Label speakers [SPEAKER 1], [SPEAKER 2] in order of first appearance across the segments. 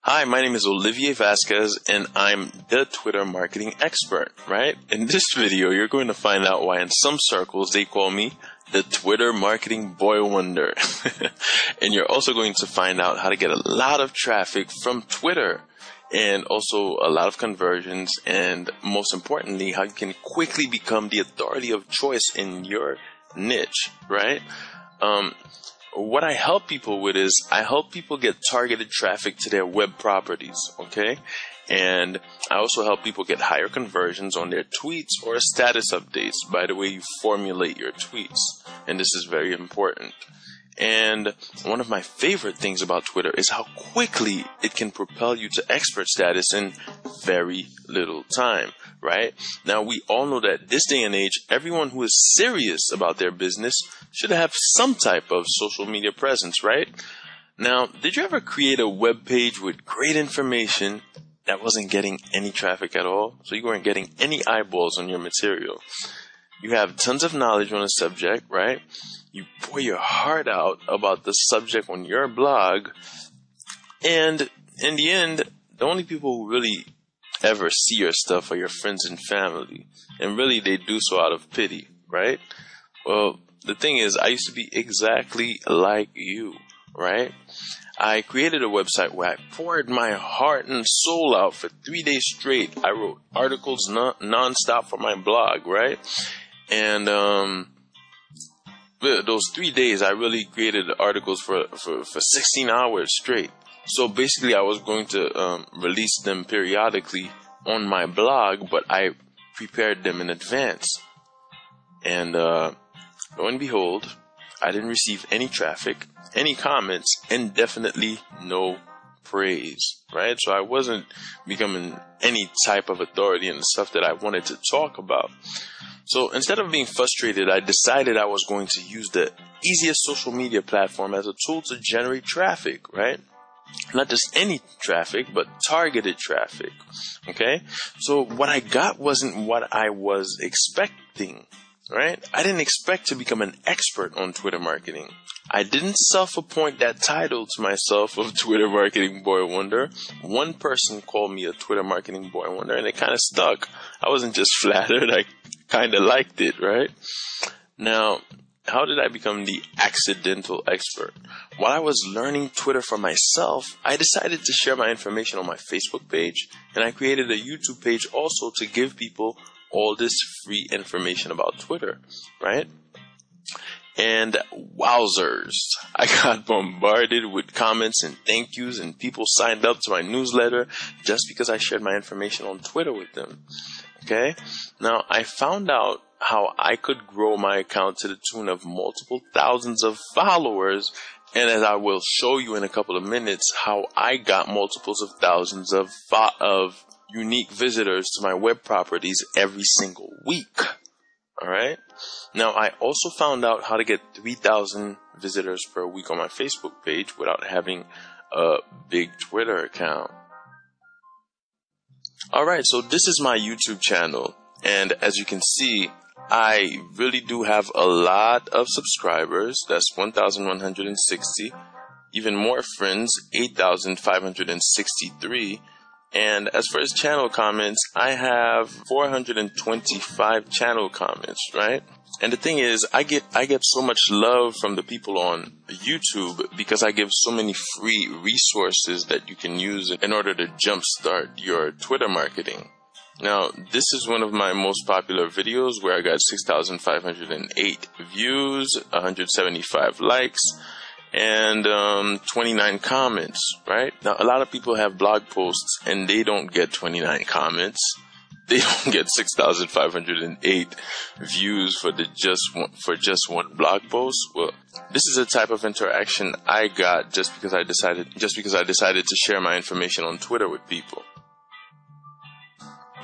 [SPEAKER 1] Hi, my name is Olivier Vasquez, and I'm the Twitter marketing expert, right? In this video, you're going to find out why in some circles they call me the Twitter marketing boy wonder. And you're also going to find out how to get a lot of traffic from Twitter and also a lot of conversions, and most importantly, how you can quickly become the authority of choice in your niche, right? What I help people with is I help people get targeted traffic to their web properties, okay? And I also help people get higher conversions on their tweets or status updates by the way you formulate your tweets. And this is very important. And one of my favorite things about Twitter is how quickly it can propel you to expert status in very little time, right? Now, we all know that this day and age, everyone who is serious about their business should have some type of social media presence, right? Now, did you ever create a web page with great information that wasn't getting any traffic at all? So you weren't getting any eyeballs on your material. You have tons of knowledge on a subject, right? You pour your heart out about the subject on your blog, and in the end, the only people who really ever see your stuff are your friends and family, and really they do so out of pity, right? Well, the thing is, I used to be exactly like you, right? I created a website where I poured my heart and soul out for 3 days straight. I wrote articles non-stop for my blog, right? And those 3 days, I really created articles for 16 hours straight. So basically, I was going to release them periodically on my blog, but I prepared them in advance. And lo and behold, I didn't receive any traffic, any comments, and definitely no praise, right? So I wasn't becoming any type of authority in the stuff that I wanted to talk about. So instead of being frustrated, I decided I was going to use the easiest social media platform as a tool to generate traffic, right? Not just any traffic, but targeted traffic, okay? So what I got wasn't what I was expecting, right? I didn't expect to become an expert on Twitter marketing. I didn't self-appoint that title to myself of Twitter marketing boy wonder. One person called me a Twitter marketing boy wonder, and it kind of stuck. I wasn't just flattered, I kind of liked it, right? Now, how did I become the accidental expert? While I was learning Twitter for myself, I decided to share my information on my Facebook page, and I created a YouTube page also to give people all this free information about Twitter, right? And wowzers, I got bombarded with comments and thank yous, and people signed up to my newsletter just because I shared my information on Twitter with them. Okay? Now, I found out how I could grow my account to the tune of multiple thousands of followers, and as I will show you in a couple of minutes, how I got multiples of thousands of unique visitors to my web properties every single week. All right? Now, I also found out how to get 3,000 visitors per week on my Facebook page without having a big Twitter account. All right, so this is my YouTube channel, and as you can see, I really do have a lot of subscribers. That's 1,160. Even more friends, 8,563. And as for his channel comments, I have 425 channel comments, right? And the thing is, I get so much love from the people on YouTube because I give so many free resources that you can use in order to jumpstart your Twitter marketing. Now, this is one of my most popular videos where I got 6,508 views, 175 likes, and 29 comments, right? Now, a lot of people have blog posts and they don't get 29 comments. They don't get 6,508 views for just one blog post. Well, this is the type of interaction I got just because I decided to share my information on Twitter with people.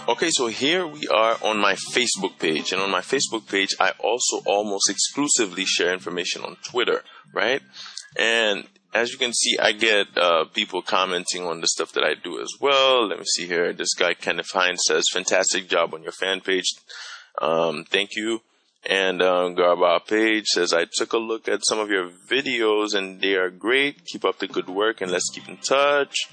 [SPEAKER 1] Okay, so here we are on my Facebook page, and on my Facebook page, I also almost exclusively share information on Twitter, right? And as you can see, I get people commenting on the stuff that I do as well. Let me see here. This guy, Kenneth Hines, says, "Fantastic job on your fan page. Thank you." And Garba Page says, "I took a look at some of your videos and they are great. Keep up the good work and let's keep in touch."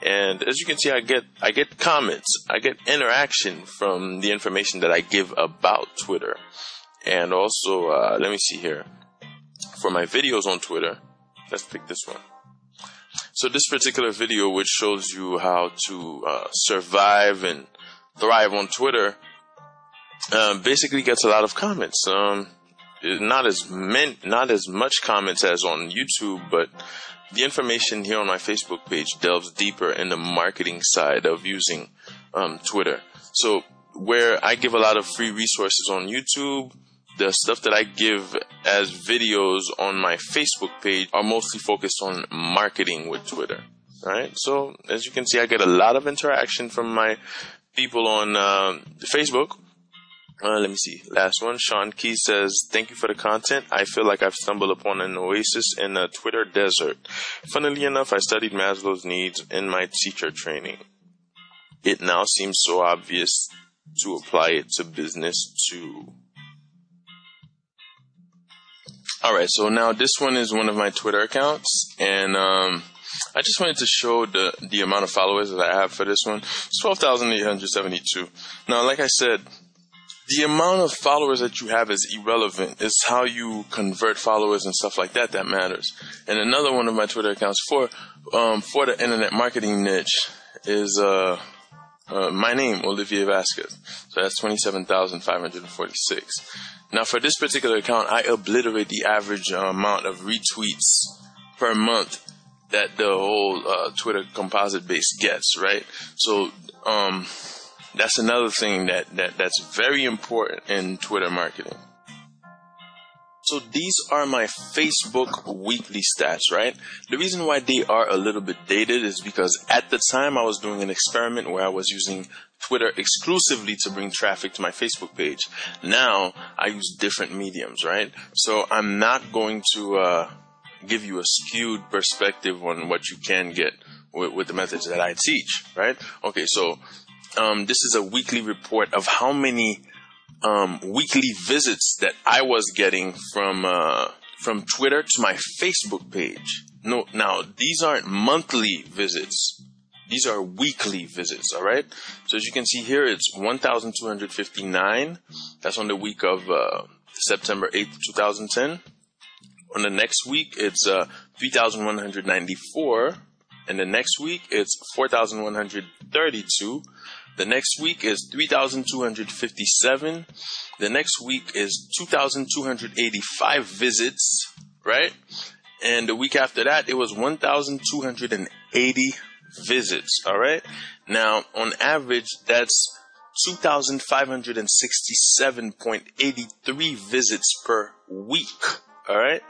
[SPEAKER 1] And as you can see, I get comments, I get interaction from the information that I give about Twitter. And also, let me see here. For my videos on Twitter, let's pick this one. So this particular video, which shows you how to survive and thrive on Twitter, basically gets a lot of comments. Not as much comments as on YouTube, but the information here on my Facebook page delves deeper in the marketing side of using Twitter. So where I give a lot of free resources on YouTube, the stuff that I give as videos on my Facebook page are mostly focused on marketing with Twitter, right? So as you can see, I get a lot of interaction from my people on Facebook. Let me see. Last one. Sean Key says, thank you for the content. I feel like I've stumbled upon an oasis in a Twitter desert. Funnily enough, I studied Maslow's needs in my teacher training. It now seems so obvious to apply it to business too. All right, so now this one is one of my Twitter accounts, and I just wanted to show the amount of followers that I have for this one. It's 12,872. Now, like I said, the amount of followers that you have is irrelevant. It's how you convert followers and stuff like that matters. And another one of my Twitter accounts for the internet marketing niche is my name, Olivier Vasquez. So that's 27,546. Now, for this particular account, I obliterate the average amount of retweets per month that the whole Twitter composite base gets, right? So that's another thing that's very important in Twitter marketing. So these are my Facebook weekly stats, right? The reason why they are a little bit dated is because at the time I was doing an experiment where I was using Twitter exclusively to bring traffic to my Facebook page. Now I use different mediums, right? So I'm not going to give you a skewed perspective on what you can get with the methods that I teach, right? Okay, so this is a weekly report of how many weekly visits that I was getting from Twitter to my Facebook page. No, now these aren't monthly visits. These are weekly visits, all right? So as you can see here, it's 1,259. That's on the week of September 8th, 2010. On the next week, it's 3,194. And the next week, it's 4,132. The next week is 3,257. The next week is 2,285 visits, right? And the week after that, it was 1,280 visits, all right? Now, on average, that's 2,567.83 visits per week, all right?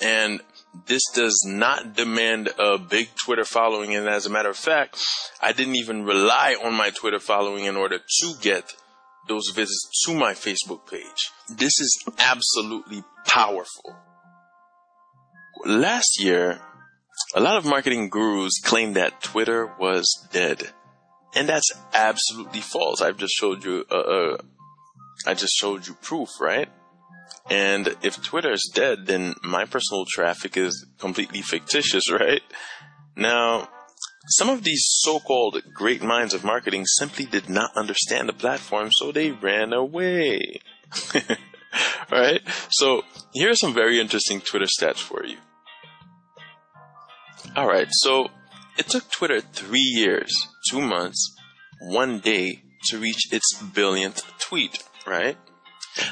[SPEAKER 1] And this does not demand a big Twitter following. And as a matter of fact, I didn't even rely on my Twitter following in order to get those visits to my Facebook page. This is absolutely powerful. Last year, a lot of marketing gurus claimed that Twitter was dead. And that's absolutely false. I just showed you proof, right? And if Twitter is dead, then my personal traffic is completely fictitious, right? Now, some of these so-called great minds of marketing simply did not understand the platform, so they ran away. Right? So here are some very interesting Twitter stats for you. All right, so it took Twitter 3 years, 2 months, 1 day to reach its billionth tweet, right?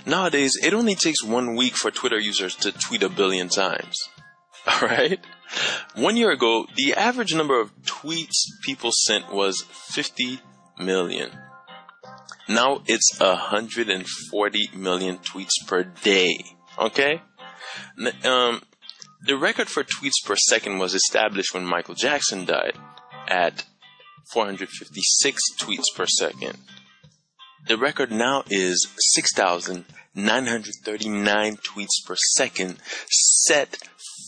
[SPEAKER 1] Nowadays, it only takes 1 week for Twitter users to tweet 1 billion times. All right? 1 year ago, the average number of tweets people sent was 50 million. Now it's 140 million tweets per day. Okay? The record for tweets per second was established when Michael Jackson died at 456 tweets per second. The record now is 6,939 tweets per second, set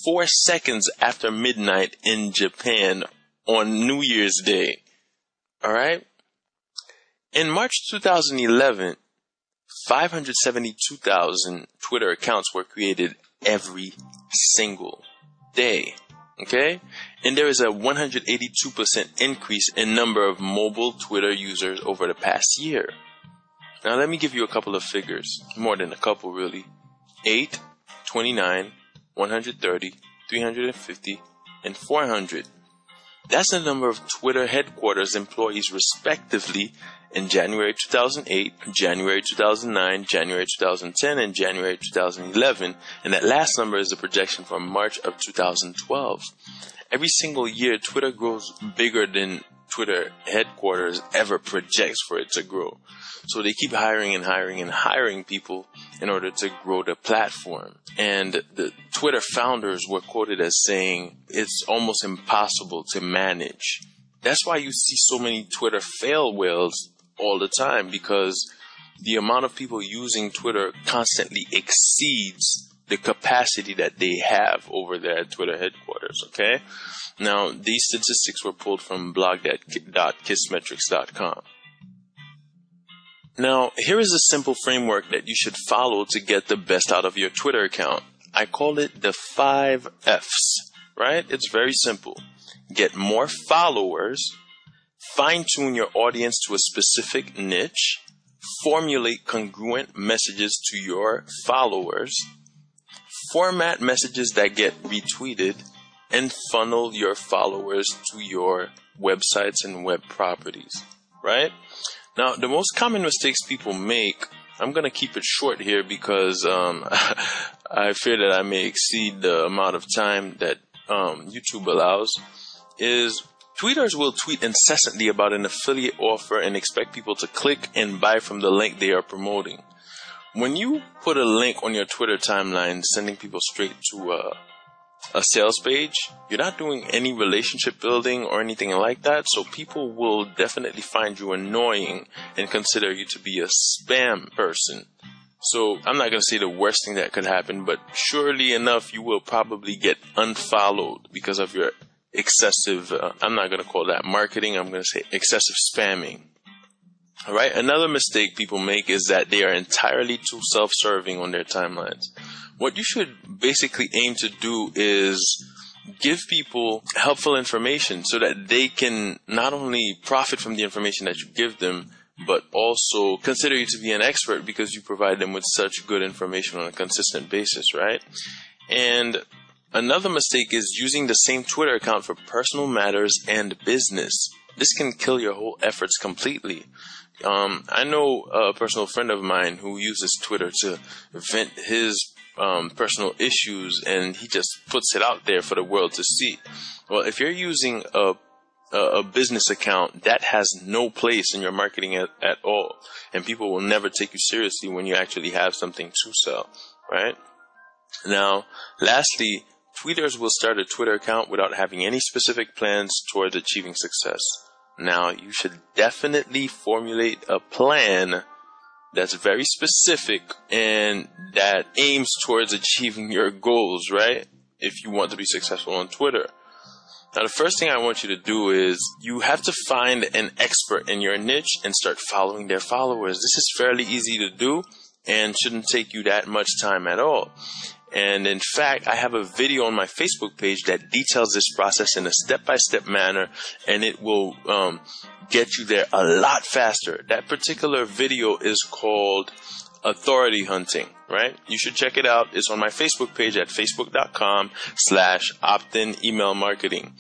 [SPEAKER 1] 4 seconds after midnight in Japan on New Year's Day. All right? In March 2011, 572,000 Twitter accounts were created every single day. Okay? And there is a 182% increase in number of mobile Twitter users over the past year. Now let me give you a couple of figures. More than a couple, really. 8, 29, 130, 350, and 400. That's the number of Twitter headquarters employees respectively in January 2008, January 2009, January 2010, and January 2011. And that last number is a projection for March of 2012. Every single year, Twitter grows bigger than Twitter headquarters ever projects for it to grow. So they keep hiring and hiring and hiring people in order to grow the platform. And the Twitter founders were quoted as saying, it's almost impossible to manage. That's why you see so many Twitter fail whales all the time, because the amount of people using Twitter constantly exceeds the capacity that they have over there at Twitter headquarters, okay? Now, these statistics were pulled from blog.kissmetrics.com. Now, here is a simple framework that you should follow to get the best out of your Twitter account. I call it the 5 F's, right? It's very simple. Get more followers, fine-tune your audience to a specific niche, formulate congruent messages to your followers, format messages that get retweeted, and funnel your followers to your websites and web properties, right? Now, the most common mistakes people make, I'm going to keep it short here because I fear that I may exceed the amount of time that YouTube allows, is tweeters will tweet incessantly about an affiliate offer and expect people to click and buy from the link they are promoting. When you put a link on your Twitter timeline sending people straight to a sales page, you're not doing any relationship building or anything like that, so people will definitely find you annoying and consider you to be a spam person. So I'm not going to say the worst thing that could happen, but surely enough you will probably get unfollowed because of your excessive, I'm not going to call that marketing, I'm going to say excessive spamming. All right. Another mistake people make is that they are entirely too self-serving on their timelines. What you should basically aim to do is give people helpful information so that they can not only profit from the information that you give them, but also consider you to be an expert because you provide them with such good information on a consistent basis, right? And another mistake is using the same Twitter account for personal matters and business. This can kill your whole efforts completely. I know a personal friend of mine who uses Twitter to vent his personal issues, and he just puts it out there for the world to see. Well, if you're using a business account, that has no place in your marketing at all, and people will never take you seriously when you actually have something to sell, right? Now, lastly, tweeters will start a Twitter account without having any specific plans towards achieving success. Now, you should definitely formulate a plan that's very specific and that aims towards achieving your goals, right? If you want to be successful on Twitter. Now, the first thing I want you to do is you have to find an expert in your niche and start following their followers. This is fairly easy to do and shouldn't take you that much time at all. And in fact, I have a video on my Facebook page that details this process in a step-by-step manner, and it will get you there a lot faster. That particular video is called Authority Hunting, right? You should check it out. It's on my Facebook page at facebook.com/opt-in email marketing.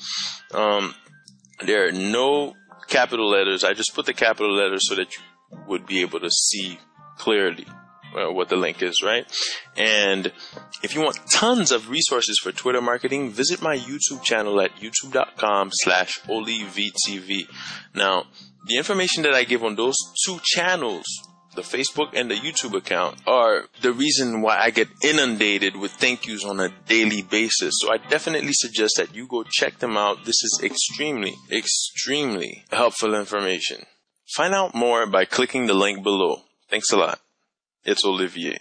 [SPEAKER 1] There are no capital letters. I just put the capital letters so that you would be able to see clearly what the link is, right? And if you want tons of resources for Twitter marketing, visit my YouTube channel at youtube.com/OliVTV. Now, the information that I give on those two channels, the Facebook and the YouTube account, are the reason why I get inundated with thank yous on a daily basis. So I definitely suggest that you go check them out. This is extremely, extremely helpful information. Find out more by clicking the link below. Thanks a lot. It's Olivier.